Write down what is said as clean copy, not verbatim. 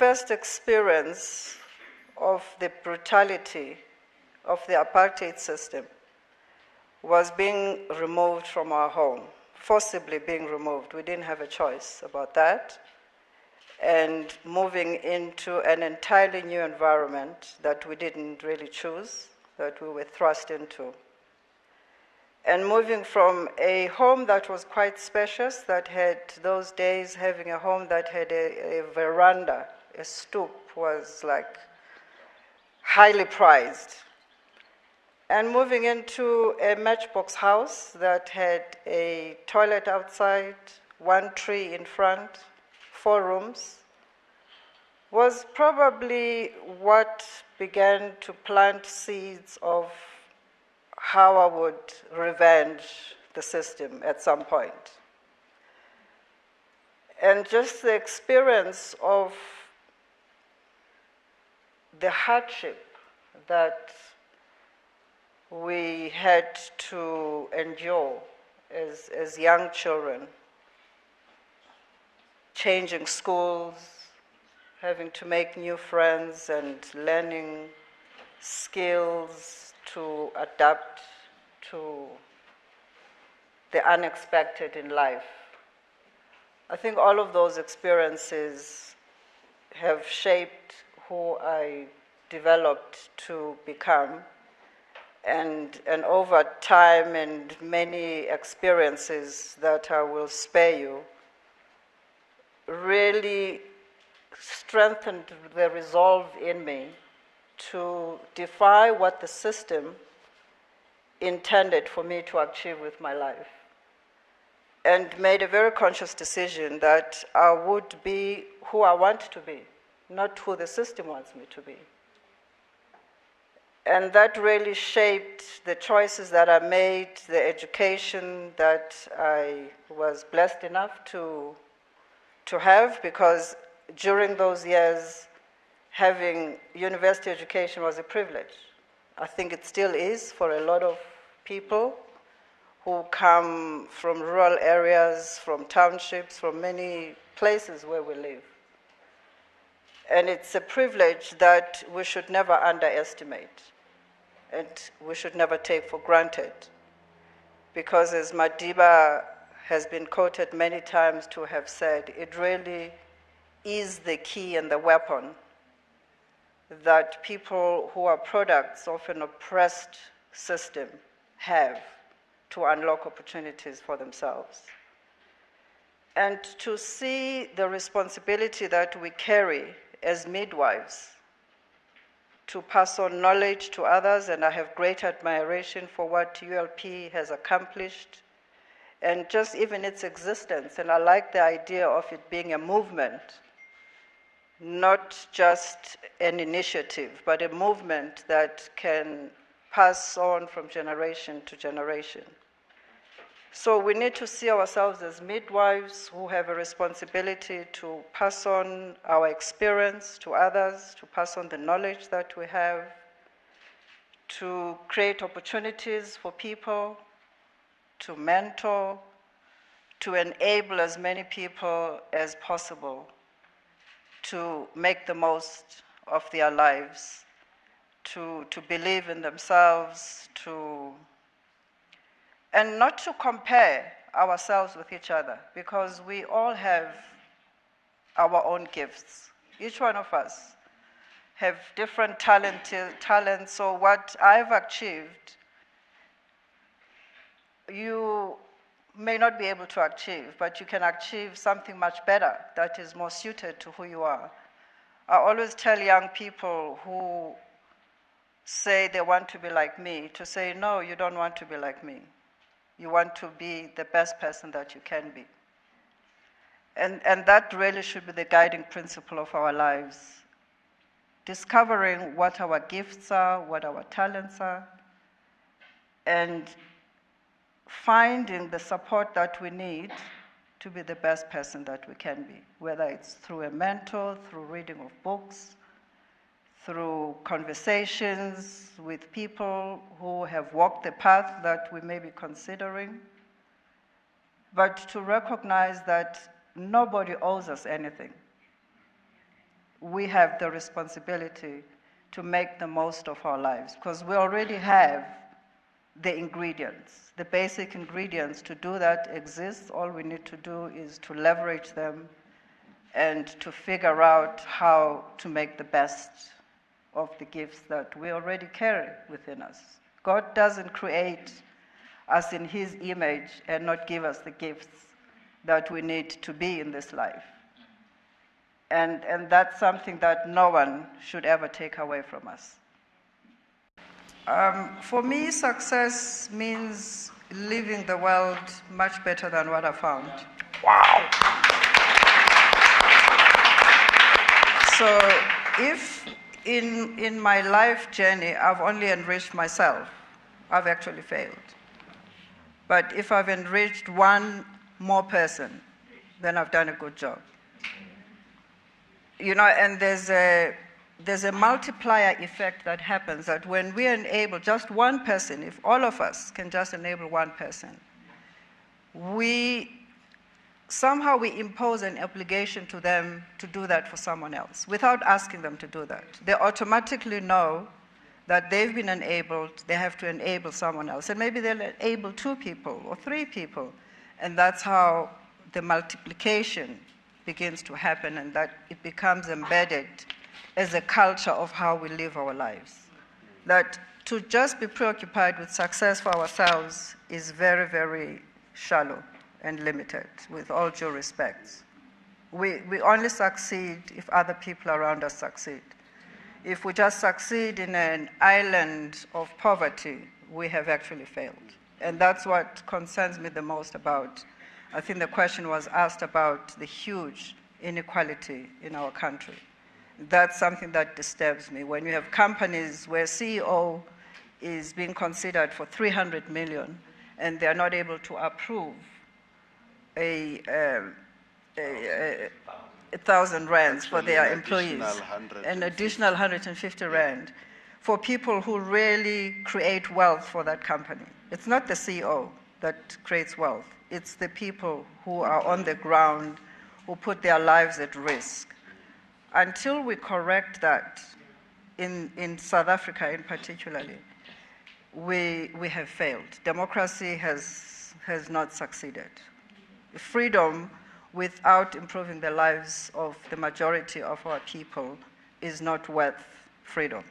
first experience of the brutality of the apartheid system was being removed from our home, forcibly being removed. We didn't have a choice about that. And moving into an entirely new environment that we didn't really choose, that we were thrust into. And moving from a home that was quite spacious, that had those days having a home that had a veranda, a stoop, was like highly prized. And moving into a matchbox house that had a toilet outside, one tree in front, 4 rooms, was probably what began to plant seeds of how I would revenge the system at some point. And just the experience of the hardship that we had to endure as young children, changing schools, having to make new friends and learning skills to adapt to the unexpected in life. I think all of those experiences have shaped who I developed to become. And over time and many experiences that I will spare you, really strengthened the resolve in me to defy what the system intended for me to achieve with my life. And made a very conscious decision that I would be who I want to be, not who the system wants me to be. And that really shaped the choices that I made, the education that I was blessed enough to have, because during those years, having university education was a privilege. I think it still is for a lot of people who come from rural areas, from townships, from many places where we live. And it's a privilege that we should never underestimate. And we should never take for granted. Because as Madiba has been quoted many times to have said, it really is the key and the weapon that people who are products of an oppressed system have to unlock opportunities for themselves. And to see the responsibility that we carry as midwives to pass on knowledge to others, and I have great admiration for what ULP has accomplished, and just even its existence. And I like the idea of it being a movement, not just an initiative, but a movement that can pass on from generation to generation. So we need to see ourselves as midwives who have a responsibility to pass on our experience to others, to pass on the knowledge that we have, to create opportunities for people, to mentor, to enable as many people as possible to make the most of their lives, to believe in themselves, and not to compare ourselves with each other, because we all have our own gifts. Each one of us have different talents, so what I've achieved, you may not be able to achieve, but you can achieve something much better that is more suited to who you are. I always tell young people who say they want to be like me to say, no, you don't want to be like me. You want to be the best person that you can be. And that really should be the guiding principle of our lives. Discovering what our gifts are, what our talents are, and finding the support that we need to be the best person that we can be, whether it's through a mentor, through reading of books, through conversations with people who have walked the path that we may be considering, but to recognize that nobody owes us anything. we have the responsibility to make the most of our lives, because we already have the ingredients. The basic ingredients to do that exist. All we need to do is to leverage them and to figure out how to make the best of the gifts that we already carry within us. God doesn't create us in His image and not give us the gifts that we need to be in this life. And that's something that no one should ever take away from us. For me, success means leaving the world much better than what I found. Wow. So if in my life journey I've only enriched myself, I've actually failed. But if I've enriched one more person, then I've done a good job. You know, and there's a multiplier effect that happens, that when we enable just one person, if all of us can just enable one person, we impose an obligation to them to do that for someone else without asking them to do that. They automatically know that they've been enabled, they have to enable someone else. And maybe they'll enable 2 people or 3 people. And that's how the multiplication begins to happen, and that it becomes embedded as a culture of how we live our lives. That to just be preoccupied with success for ourselves is very, very shallow and limited, with all due respect. We only succeed if other people around us succeed. If we just succeed in an island of poverty, we have actually failed. And that's what concerns me the most about, I think the question was asked about the huge inequality in our country. That's something that disturbs me. When you have companies where CEO is being considered for 300 million and they are not able to approve a 1,000 rands for their employees, an additional 150 rand for people who really create wealth for that company. It's not the CEO that creates wealth. It's the people who are on the ground, who put their lives at risk. Until we correct that, in South Africa in particularly, we have failed. Democracy has not succeeded. Freedom without improving the lives of the majority of our people is not worth freedom.